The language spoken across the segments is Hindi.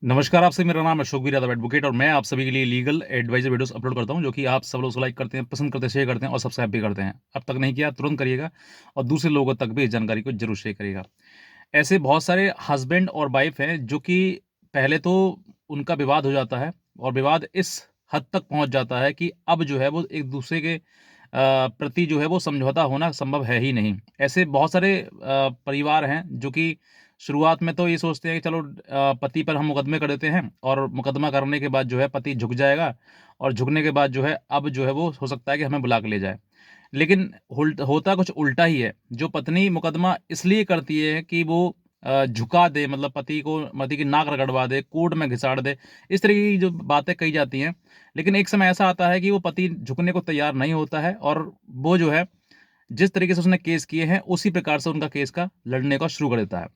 नमस्कार, आपसे मेरा नाम है अशोक यादव एडवोकेट और मैं आप सभी के लिए लीगल एडवाइजर वीडियोस अपलोड करता हूं, जो कि आप सब लोग लाइक करते हैं, पसंद करते हैं, शेयर करते हैं और सब्सक्राइब भी करते हैं। अब तक नहीं किया तुरंत करिएगा और दूसरे लोगों तक भी इस जानकारी को जरूर शेयर करिएगा। ऐसे बहुत सारे हस्बैंड और वाइफ हैं जो कि पहले तो उनका विवाद हो जाता है और विवाद इस हद तक पहुंच जाता है कि अब जो है वो एक दूसरे के प्रति जो है वो समझौता होना संभव है ही नहीं। ऐसे बहुत सारे परिवार हैं जो कि शुरुआत में तो ये सोचते हैं कि चलो पति पर हम मुकदमे कर देते हैं और मुकदमा करने के बाद जो है पति झुक जाएगा और झुकने के बाद जो है अब जो है वो हो सकता है कि हमें बुला के ले जाए। लेकिन होता कुछ उल्टा ही है। जो पत्नी मुकदमा इसलिए करती है कि वो झुका दे, मतलब पति की नाक रगड़वा दे, कोर्ट में घिसाड़ दे, इस तरह की जो बातें कही जाती हैं। लेकिन एक समय ऐसा आता है कि वो पति झुकने को तैयार नहीं होता है और वो जो है जिस तरीके से उसने केस किए हैं उसी प्रकार से उनका केस का लड़ने का शुरू कर देता है।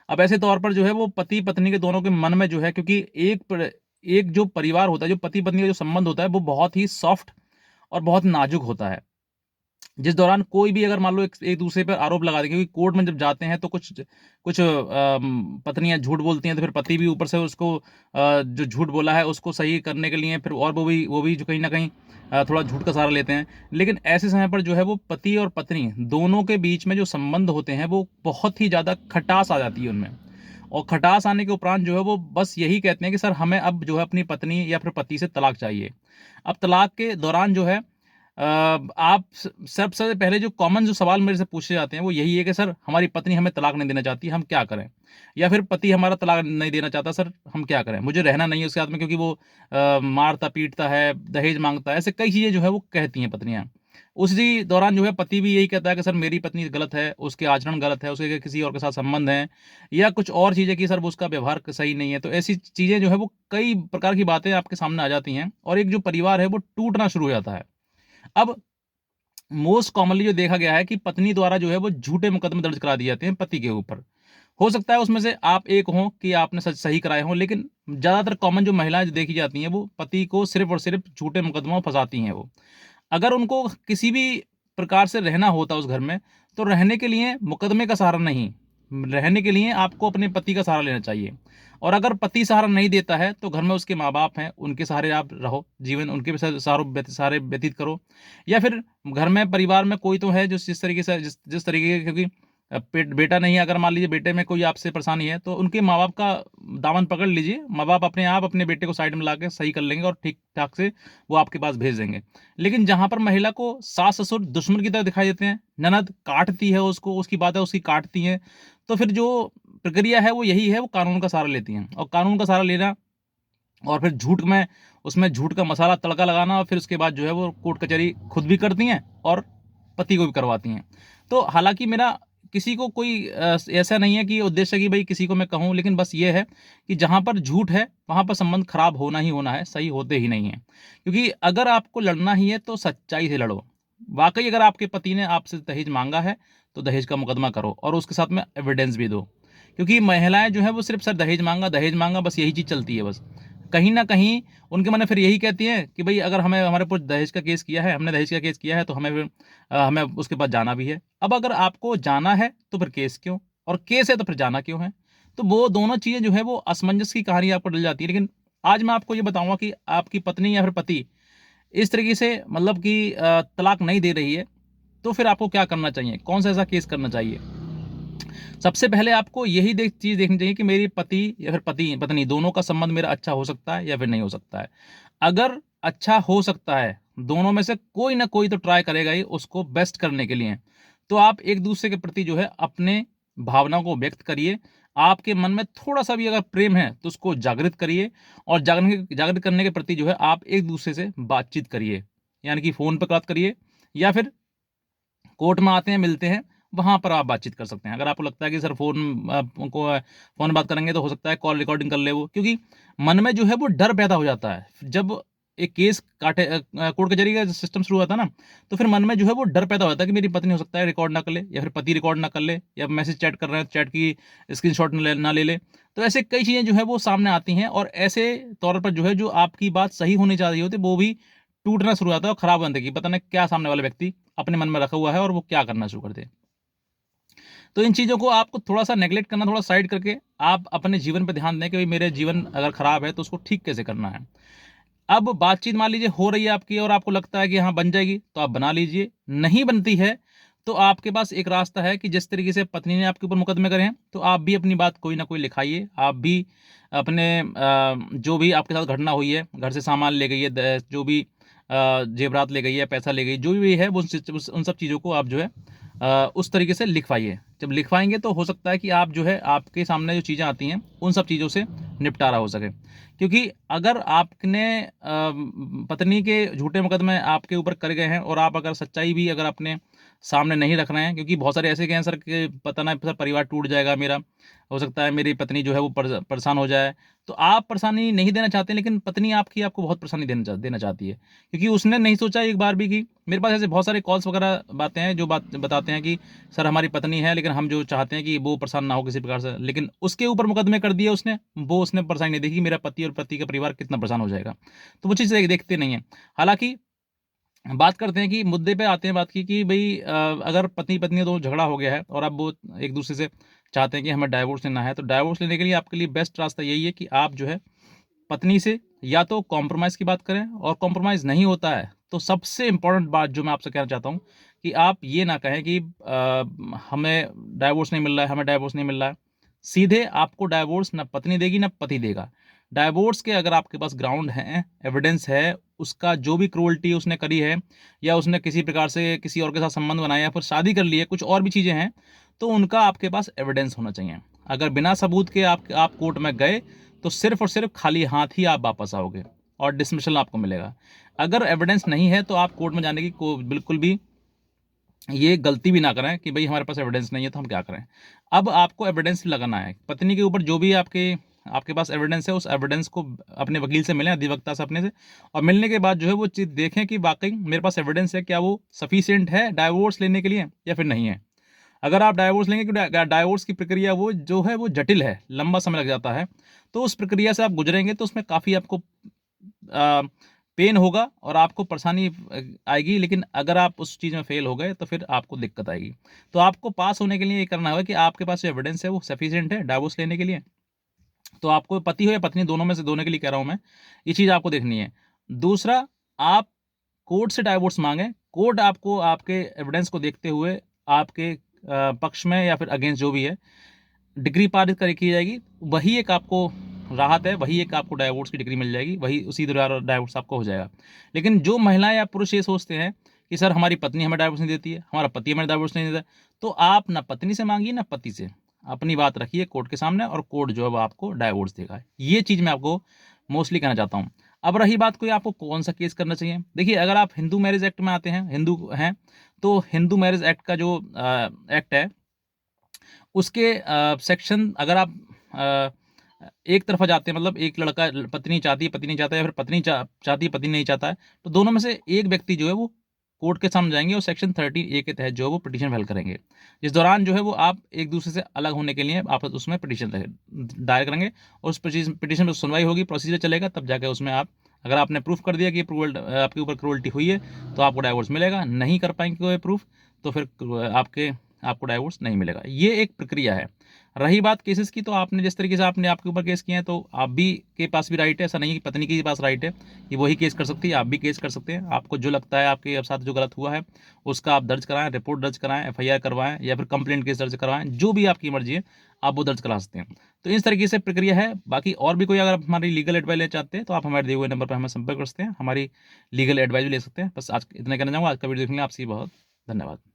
अब ऐसे तौर पर जो है वो पति पत्नी के दोनों के मन में जो है, क्योंकि एक जो परिवार होता है, जो पति पत्नी का जो संबंध होता है, वो बहुत ही सॉफ्ट और बहुत नाजुक होता है। जिस दौरान कोई भी अगर मान लो एक दूसरे पर आरोप लगा दे, क्योंकि कोर्ट में जब जाते हैं तो कुछ कुछ पत्नियां झूठ बोलती हैं, तो फिर पति भी ऊपर से उसको जो झूठ बोला है उसको सही करने के लिए फिर और वो भी जो कहीं ना कहीं थोड़ा झूठ का सहारा लेते हैं। लेकिन ऐसे समय पर जो है वो पति और पत्नी दोनों के बीच में जो संबंध होते हैं वो बहुत ही ज़्यादा खटास आ जाती है उनमें। और खटास आने के उपरांत जो है वो बस यही कहते हैं कि सर हमें अब जो है अपनी पत्नी या फिर पति से तलाक चाहिए। अब तलाक के दौरान जो है आप सबसे पहले जो कॉमन जो सवाल मेरे से पूछे जाते हैं वो यही है कि सर हमारी पत्नी हमें तलाक नहीं देना चाहती, हम क्या करें? या फिर पति हमारा तलाक नहीं देना चाहता, सर हम क्या करें? मुझे रहना नहीं है उसके साथ में, क्योंकि वो मारता पीटता है, दहेज मांगता है, ऐसे कई चीज़ें जो है वो कहती हैं पत्नियां। उसी दौरान जो है पति भी यही कहता है कि सर मेरी पत्नी गलत है, उसके आचरण गलत है, उसके किसी और के साथ संबंध है, या कुछ और चीज़ें कि सर वो उसका व्यवहार सही नहीं है। तो ऐसी चीज़ें जो है वो कई प्रकार की बातें आपके सामने आ जाती हैं और एक जो परिवार है वो टूटना शुरू हो जाता है। अब मोस्ट कॉमनली जो देखा गया है कि पत्नी द्वारा जो है वो झूठे मुकदमे दर्ज करा दिए जाते हैं पति के ऊपर। हो सकता है उसमें से आप एक हो कि आपने सच सही कराए हों, लेकिन ज़्यादातर कॉमन जो महिलाएं जो देखी जाती हैं वो पति को सिर्फ और सिर्फ झूठे मुकदमों में फंसाती हैं वो। अगर उनको किसी भी प्रकार से रहना होता उस घर में, तो रहने के लिए मुकदमे का सहारा नहीं, रहने के लिए आपको अपने पति का सहारा लेना चाहिए। और अगर पति सहारा नहीं देता है तो घर में उसके माँ बाप हैं, उनके सहारे आप रहो, जीवन उनके भी सहारे व्यतीत करो। या फिर घर में परिवार में कोई तो है जो जिस तरीके से जिस तरीके के, क्योंकि बेटा नहीं है, अगर मान लीजिए बेटे में कोई आपसे परेशानी है तो उनके माँ बाप का दामन पकड़ लीजिए। माँ बाप अपने आप अपने बेटे को साइड में ला के सही कर लेंगे और ठीक ठाक से वो आपके पास भेज देंगे। लेकिन जहां पर महिला को सास ससुर दुश्मन की तरह दिखाई देते हैं, ननद काटती है उसको, उसकी बातें उसकी काटती हैं, तो फिर जो प्रक्रिया है वो यही है, वो कानून का सहारा लेती हैं। और कानून का सहारा लेना और फिर झूठ में उसमें झूठ का मसाला तड़का लगाना और फिर उसके बाद जो है वो कोर्ट कचहरी खुद भी करती हैं और पति को भी करवाती हैं। तो हालांकि मेरा किसी को कोई ऐसा नहीं है कि उद्देश्य कि भाई किसी को मैं कहूँ, लेकिन बस ये है कि जहाँ पर झूठ है वहाँ पर संबंध खराब होना ही होना है, सही होते ही नहीं है। क्योंकि अगर आपको लड़ना ही है तो सच्चाई से लड़ो। वाकई अगर आपके पति ने आपसे दहेज मांगा है तो दहेज का मुकदमा करो और उसके साथ में एविडेंस भी दो। क्योंकि महिलाएं जो है वो सिर्फ सर दहेज मांगा बस यही चीज़ चलती है बस। कहीं ना कहीं उनके मन में फिर यही कहती हैं कि भाई अगर हमें हमारे ऊपर दहेज का केस किया है, हमने दहेज का केस किया है, तो हमें फिर हमें उसके पास जाना भी है। अब अगर आपको जाना है तो फिर केस क्यों, और केस है तो फिर जाना क्यों है? तो वो दोनों चीज़ें जो है वो असमंजस की कहानी आपको डल जाती है। लेकिन आज मैं आपको ये बताऊंगा कि आपकी पत्नी या फिर पति इस तरीके से मतलब कि तलाक नहीं दे रही है, तो फिर आपको क्या करना चाहिए, कौन सा ऐसा केस करना चाहिए। सबसे पहले आपको यही चीज़ देखनी चाहिए कि मेरी पति या फिर पति पत्नी दोनों का संबंध मेरा अच्छा हो सकता है या फिर नहीं हो सकता है। अगर अच्छा हो सकता है, दोनों में से कोई ना कोई तो ट्राई करेगा ही उसको बेस्ट करने के लिए, तो आप एक दूसरे के प्रति जो है अपने भावनाओं को व्यक्त करिए। आपके मन में थोड़ा सा भी अगर प्रेम है तो उसको जागृत करिए और जागृत करने के प्रति जो है आप एक दूसरे से बातचीत करिए। यानी कि फ़ोन पर बात करिए या फिर कोर्ट में आते हैं, मिलते हैं, वहाँ पर आप बातचीत कर सकते हैं। अगर आपको लगता है कि सर फ़ोन बात करेंगे तो हो सकता है कॉल रिकॉर्डिंग कर ले वो, क्योंकि मन में जो है वो डर पैदा हो जाता है। जब एक केस कोर्ट कचहरी का सिस्टम शुरू हुआ था ना, तो फिर मन में जो है वो डर पैदा हो जाता है कि मेरी पत्नी हो सकता है रिकॉर्ड ना कर ले या फिर पति रिकॉर्ड ना कर ले या मैसेज चैट कर रहे हैं, चैट की स्क्रीनशॉट ना ले ले। तो ऐसे कई चीज़ें जो है वो सामने आती हैं और ऐसे तौर पर जो है जो आपकी बात सही होनी चाहिए होती है वो भी टूटना शुरू हो जाता है और खराब होने की पता नहीं क्या सामने वाला व्यक्ति अपने मन में रखा हुआ है और वो क्या करना शुरू कर दे। तो इन चीज़ों को आपको थोड़ा-सा नेगलेक्ट करना, थोड़ा साइड करके आप अपने जीवन पे ध्यान दें कि भई मेरे जीवन अगर खराब है तो उसको ठीक कैसे करना है। अब बातचीत मान लीजिए हो रही है आपकी और आपको लगता है कि हाँ, बन जाएगी, तो आप बना लीजिए। नहीं बनती है, तो आपके पास एक रास्ता है कि जिस तरीके से पत्नी ने आपके ऊपर मुकदमे करे हैं, तो आप भी अपनी बात कोई ना कोई लिखाइए। आप भी अपने जो भी आपके साथ घटना हुई है, घर से सामान ले गई है, जो भी जेवरात ले गई है, पैसा ले गई, जो भी है, वो उन सब चीज़ों को आप जो है उस तरीके से लिखवाइए। जब लिखवाएँगे तो हो सकता है कि आप जो है, आपके सामने जो चीज़ें आती हैं, उन सब चीज़ों से निपटारा हो सके। क्योंकि अगर आपने पत्नी के झूठे मुकदमे आपके ऊपर करे गए हैं और आप अगर सच्चाई भी अगर अपने सामने नहीं रख रहे हैं, क्योंकि बहुत सारे ऐसे गए हैं सर कि पता ना सर परिवार टूट जाएगा मेरा, हो सकता है मेरी पत्नी जो है वो परेशान हो जाए। तो आप परेशानी नहीं देना चाहते, लेकिन पत्नी आपकी आपको बहुत परेशानी देना चाहती है, क्योंकि उसने नहीं सोचा एक बार भी कि मेरे पास ऐसे बहुत सारे कॉल्स वगैरह बातें हैं जो बात बताते हैं कि सर हमारी पत्नी है, लेकिन हम जो चाहते हैं कि वो परेशान ना हो किसी प्रकार से, लेकिन उसके ऊपर मुकदमे कर दिए उसने, वो उसने परेशानी नहीं देखी मेरा पति और पति का परिवार कितना परेशान हो जाएगा। तो वो चीज़ देखते नहीं है। हालाँकि बात करते हैं कि मुद्दे पे आते हैं बात की कि भई अगर पति-पत्नी दोनों झगड़ा हो गया है और अब वो एक-दूसरे से चाहते हैं कि हमें डाइवोर्स लेना है, तो डाइवोर्स लेने के लिए आपके लिए बेस्ट रास्ता यही है कि आप जो है पत्नी से या तो कॉम्प्रोमाइज़ की बात करें, और कॉम्प्रोमाइज़ नहीं होता है, तो सबसे इम्पोर्टेंट बात जो मैं आपसे कहना चाहता हूँ कि आप ये ना कहें कि हमें डाइवोर्स नहीं मिल रहा है, हमें डाइवोर्स नहीं मिल रहा है। सीधे आपको डाइवोर्स ना पत्नी देगी, ना पति देगा। डाइवोर्स के अगर आपके पास ग्राउंड हैं, एविडेंस है, उसका जो भी क्रूअल्टी उसने करी है, या उसने किसी प्रकार से किसी और के साथ संबंध बनाया, या फिर शादी कर ली है, कुछ और भी चीज़ें हैं, तो उनका आपके पास एविडेंस होना चाहिए। अगर बिना सबूत के आप कोर्ट में गए, तो सिर्फ़ और सिर्फ़ खाली हाथ ही आप वापस आओगे और डिसमिसल आपको मिलेगा। अगर एविडेंस नहीं है, तो आप कोर्ट में जाने की को बिल्कुल भी ये गलती भी ना करें कि भई हमारे पास एविडेंस नहीं है तो हम क्या करें। अब आपको एविडेंस लगाना है। पत्नी के ऊपर जो भी आपके आपके पास एविडेंस है, उस एविडेंस को अपने वकील से मिलें, अधिवक्ता से अपने से, और मिलने के बाद जो है वो चीज़ देखें कि वाक़ई मेरे पास एविडेंस है, क्या वो सफिशिएंट है डाइवोर्स लेने के लिए या फिर नहीं है। अगर आप डाइवोर्स लेंगे, क्योंकि डाइवोर्स की प्रक्रिया वो जो है वो जटिल है, लंबा समय लग जाता है। तो उस प्रक्रिया से आप गुज़रेंगे तो उसमें काफ़ी आपको पेन होगा और आपको परेशानी आएगी, लेकिन अगर आप उस चीज़ में फ़ेल हो गए तो फिर आपको दिक्कत आएगी। तो आपको पास होने के लिए ये करना होगा कि आपके पास जो एविडेंस है वो सफिशिएंट है डाइवोर्स लेने के लिए। तो आपको पति हो या पत्नी, दोनों में से दोनों के लिए कह रहा हूँ मैं, ये चीज़ आपको देखनी है। दूसरा, आप कोर्ट से डाइवोर्स माँगे, कोर्ट आपको आपके एविडेंस को देखते हुए आपके पक्ष में या फिर अगेंस्ट जो भी है, डिग्री पारित की जाएगी, वही एक आपको राहत है, वही एक आपको डाइवोर्स की डिग्री मिल जाएगी, वही उसी द्वारा डाइवोर्स आपको हो जाएगा। लेकिन जो महिलाएँ या पुरुष ये सोचते हैं कि सर हमारी पत्नी हमें डाइवोर्स नहीं देती है, हमारा पति हमें डाइवोर्स नहीं देता है, तो आप ना पत्नी से माँगिए ना पति से। अपनी बात रखिए कोर्ट के सामने और कोर्ट जो है वो आपको डाइवोर्स देगा। ये चीज़ मैं आपको मोस्टली कहना चाहता हूँ। अब रही बात कोई आपको कौन-सा केस करना चाहिए? देखिए, अगर आप हिंदू मैरेज एक्ट में आते हैं, हिंदू हैं, तो हिंदू मैरेज एक्ट का जो एक्ट है, उसके सेक्शन अगर आप एक तरफ़ा जाते हैं, मतलब एक लड़का पत्नी चाहती है, पति नहीं चाहता, या फिर पत्नी चाहती है, पति नहीं चाहता है, तो दोनों में से एक व्यक्ति जो है वो कोर्ट के सामने जाएँगे और सेक्शन 13A के तहत जो है वो पिटीशन फाइल करेंगे। इस दौरान जो है वो आप एक-दूसरे से अलग होने के लिए आप उसमें पिटीशन दायर करेंगे, और उस पिटीशन पे सुनवाई होगी, प्रोसीजर चलेगा, तब जाके उसमें आप, अगर आपने प्रूफ़ कर दिया कि आपके ऊपर क्रूअल्टी हुई है, तो आपको डाइवोर्स मिलेगा। नहीं कर पाएँगे कोई प्रूफ़, तो फिर आपको डाइवोर्स नहीं मिलेगा। ये एक प्रक्रिया है। रही बात केसेस की, तो आपने जिस तरीके से आपने आपके ऊपर केस किए हैं, तो आप भी के पास भी राइट है, ऐसा नहीं है कि पत्नी के पास राइट है कि वही केस कर सकती है, आप भी केस कर सकते हैं। आपको जो लगता है आपके साथ जो गलत हुआ है, उसका आप दर्ज कराएँ, रिपोर्ट दर्ज कराएँ, एफआईआर करवाएँ, या फिर कंप्लेंट केस दर्ज करवाएँ, जो भी आपकी मर्ज़ी है, आप वो दर्ज करा सकते हैं। तो इस तरीके से प्रक्रिया है। बाकी और भी कोई अगर आप हमारी लीगल एडवाइस लेना चाहते हैं, तो आप हमारे दिए हुए नंबर पर हमें संपर्क कर सकते हैं, हमारी लीगल एडवाइस भी ले सकते हैं। बस आज इतना कहना चाहूँगा। आज का वीडियो देखने के लिए आपसे बहुत धन्यवाद।